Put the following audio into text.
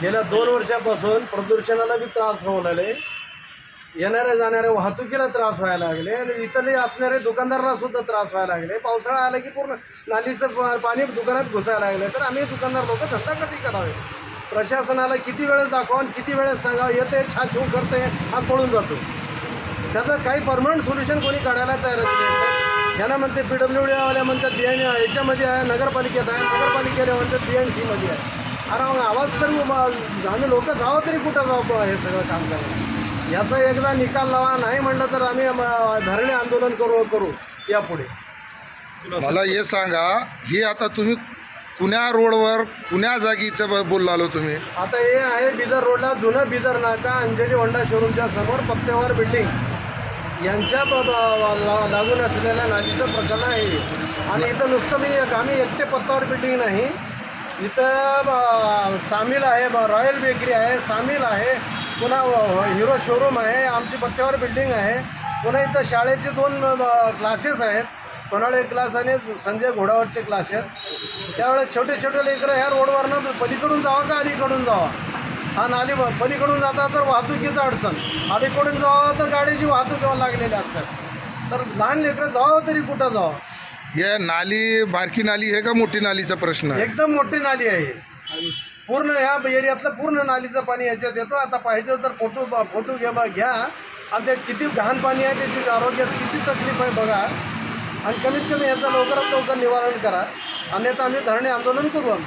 गेल्या 2 वर्षापासून प्रदूषणाला बी त्रास होऊ येणाऱ्या जाणाऱ्या वाहतुकीला त्रास व्हायला लागले आणि इथले असणारे दुकानदारांना सुद्धा त्रास व्हायला लागले। पावसाळा आला की पूर्ण नालीचं पाणी दुकानात घुसायला लागलं। तर आम्ही दुकानदार लोक धंदा कधी करावे? प्रशासनाला किती वेळेस दाखवा आणि किती वेळेस सांगावं? येते छाछू करते आणि पळून जातो। त्याचं काही परमनंट सोल्युशन कोणी काढायला तयार नाही। यांना म्हणते PWD वाल्या म्हणतात याच्यामध्ये आहे, नगरपालिकेत आहे, नगरपालिकेला म्हणतात BNC मध्ये आहे। अरे मग आवाज तरी आम्ही लोक जावं तरी कुठं जावं हे सगळं काम करायला? याचा एकदा निकाल लावा, नाही म्हणलं तर आम्ही धरणे आंदोलन करू यापुढे। मला हे सांगा, ही आता तुम्ही पुण्या रोडवर कुण्या जागीचं बोललालो तुम्ही? आता हे आहे बिदर रोडला जुनं बिदर नाका अंजली होंडा शोरूमच्या समोर पत्त्यावर बिल्डिंग यांच्या लागून असलेल्या नालीचं प्रकरण आहे। आणि इथं नुसतं आम्ही एकटे पत्त्यावर बिल्डिंग नाही, इथं सामील आहे, रॉयल बेकरी आहे, सामील आहे, पुन्हा हिरो शोरूम आहे, आमची पत्त्यावर बिल्डिंग आहे, पुन्हा इथं शाळेचे 2 क्लासेस आहेत, पन्हाळे क्लास आणि संजय घोडावतचे क्लासेस। त्यावेळेस छोटे छोटे लेकरं ह्या रोडवरनं पलीकडून जावं का अलीकडून जावा? हा नाली पलीकडून जाता तर वाहतुकीचं अडचण, अलीकडून जावं तर गाडीची वाहतूक लागलेली असतात। तर लहान लेकरं जावं तरी कुठं जावं? हे नाली बारकी नाली आहे का मोठी नालीचा प्रश्न आहे? एकदम मोठी नाली आहे, पूर्ण ह्या एरियातलं पूर्ण नालीचं पाणी याच्यात येतो। आता पाहिजे तर फोटो घ्या आणि ते किती घाण पाणी आहे, त्याची आरोग्यास किती तकलीफ आहे बघा, आणि कमीत कमी याचं लवकरात लवकर निवारण करा, अन्यथा आम्ही धरणे आंदोलन करू आम्ही।